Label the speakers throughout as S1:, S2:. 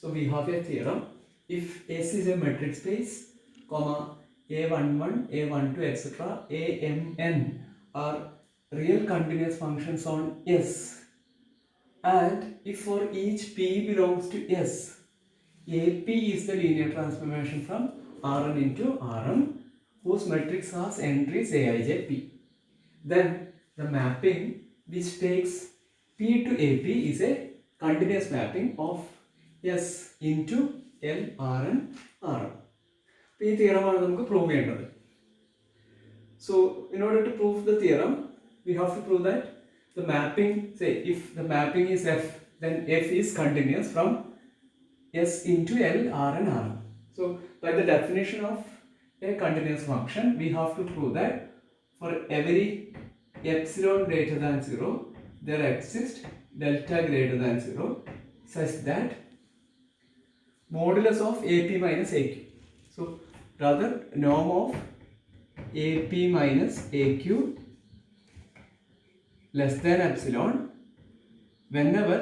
S1: So we have a theorem. If S is a metric space, comma A11, A12, etc., Amn are real continuous functions on S, and if for each P belongs to S, AP is the linear transformation from Rn into Rm, whose matrix has entries Aij P. Then the mapping which takes P to AP is a continuous mapping of S into L, Rn, Rm. ഈ തിയറമാണ് നമുക്ക് prove ചെയ്യേണ്ടത്. So in order to prove the theorem, we have to prove that the mapping, say if the mapping is F, then F is continuous from S into L, Rn, Rm. So by the definition of a continuous function, we have to prove that for every epsilon greater than 0, there exists delta greater than 0 such that modulus of AP minus AQ. So rather norm of AP minus AQ less than epsilon whenever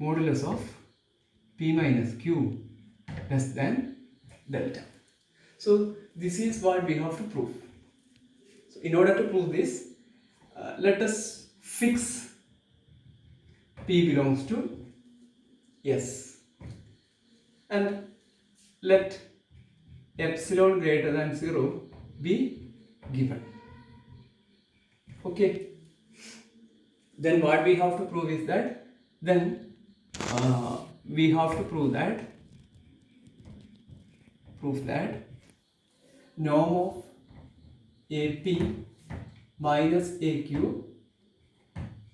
S1: modulus of P minus Q less than delta. So this is what we have to prove. So in order to prove this, let us fix P belongs to S and let epsilon greater than 0 be given. Okay. Then what we have to prove is that we have to prove that norm of AP minus AQ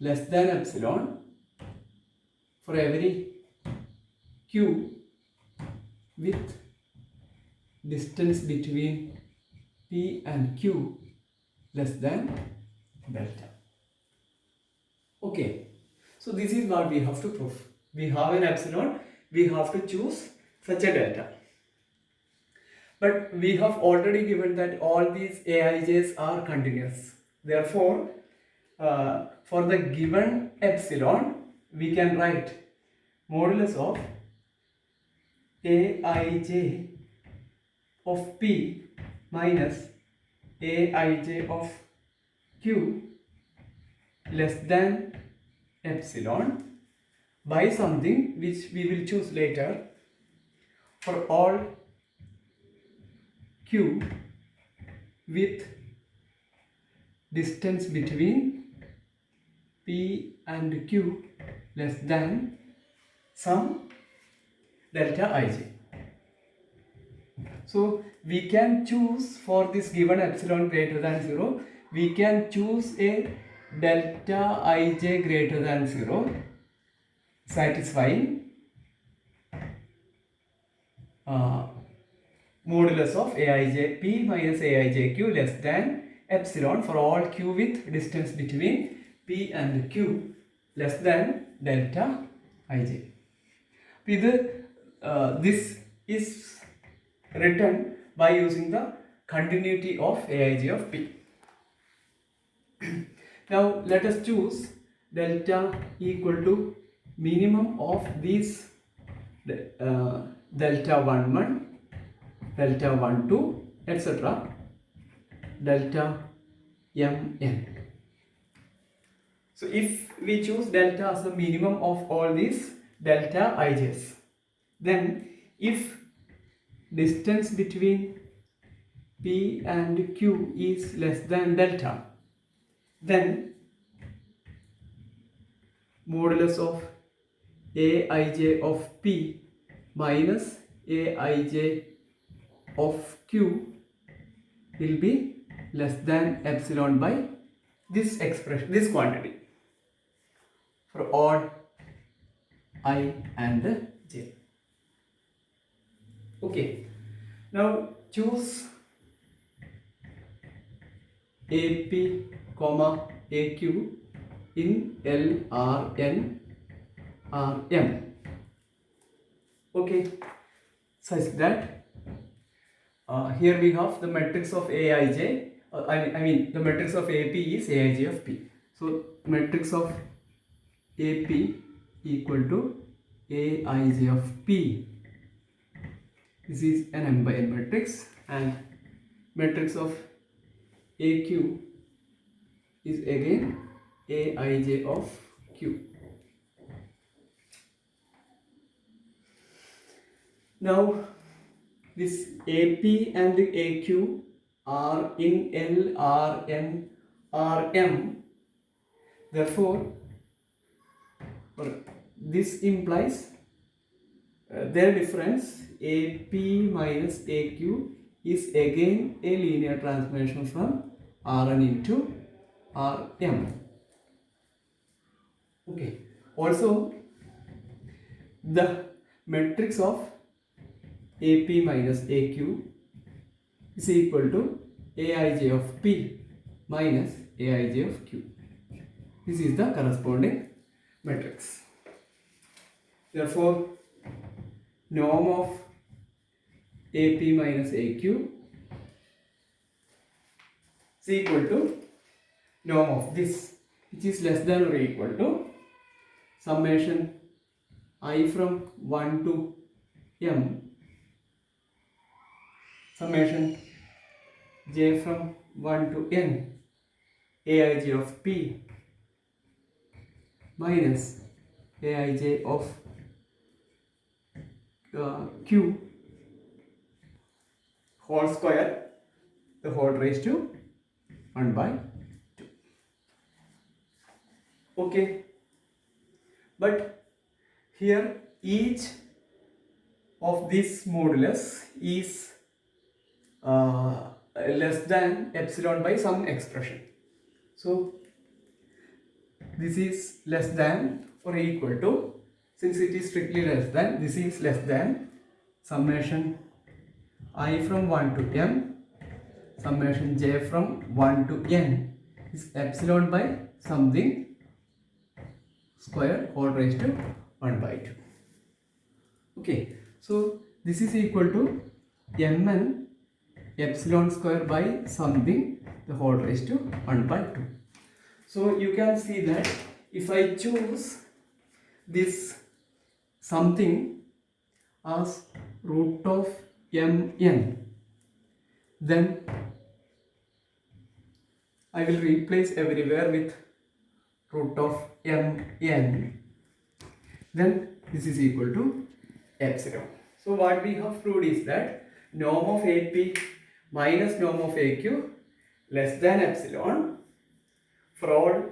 S1: less than epsilon for every Q with distance between P and Q less than delta. Okay, so this is what we have to prove. We have an epsilon, we have to choose such a delta. But we have already given that all these Aij's are continuous. Therefore, for the given epsilon, we can write modulus of Aij of P minus Aij of Q less than epsilon by something which we will choose later for all Q with distance between P and Q less than some delta Ij. So we can choose for this given epsilon greater than 0, we can choose a delta Ij greater than 0 satisfying modulus of Aij P minus Aij Q less than epsilon for all Q with distance between P and Q less than delta Ij. This is written by using the continuity of Aij of P. Now let us choose delta equal to minimum of these delta 11, delta 12, etc. delta mn. So if we choose delta as the minimum of all these delta ij's, then if distance between P and Q is less than delta, then modulus of Aij of P minus Aij of Q will be less than epsilon by this expression, this quantity for all I and j. Okay, now choose AP comma AQ in L, R, N, R, M. Okay, such that here we have the matrix of Aij. I mean the matrix of AP is Aij of P. So matrix of AP equal to Aij of P. This is an m by n matrix, and matrix of AQ is again Aij of Q. Now this AP and AQ are in L, R, N, R, M. Therefore, this implies their difference AP minus AQ is again a linear transformation from Rn into Rm. Okay. Also, the matrix of AP minus AQ is equal to Aij of P minus Aij of Q. This is the corresponding matrix. Therefore, norm of AP minus AQ is equal to norm of this, which is less than or equal to summation I from 1 to m, summation j from 1 to n, Aij of P minus Aij of Q whole square, the whole raised to 1 by 2. Okay, but here each of this modulus is less than epsilon by some expression. So this is less than or equal to, since it is strictly less than, this is less than summation I from 1 to m, summation j from 1 to n is epsilon by something square whole raised to 1 by 2. Okay, so this is equal to mn epsilon square by something the whole raised to 1 by 2. So you can see that if I choose this something as root of mn, then I will replace everywhere with root of mn, then this is equal to epsilon. So what we have proved is that norm of AP minus norm of AQ less than epsilon for all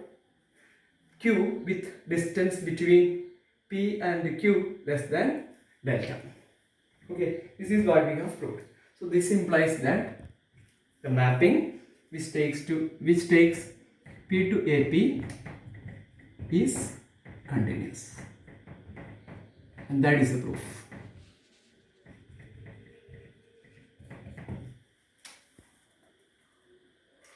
S1: Q with distance between P and Q less than delta. Okay, this is what we have proved. So this implies that the mapping which takes P to AP is continuous, and that is the proof.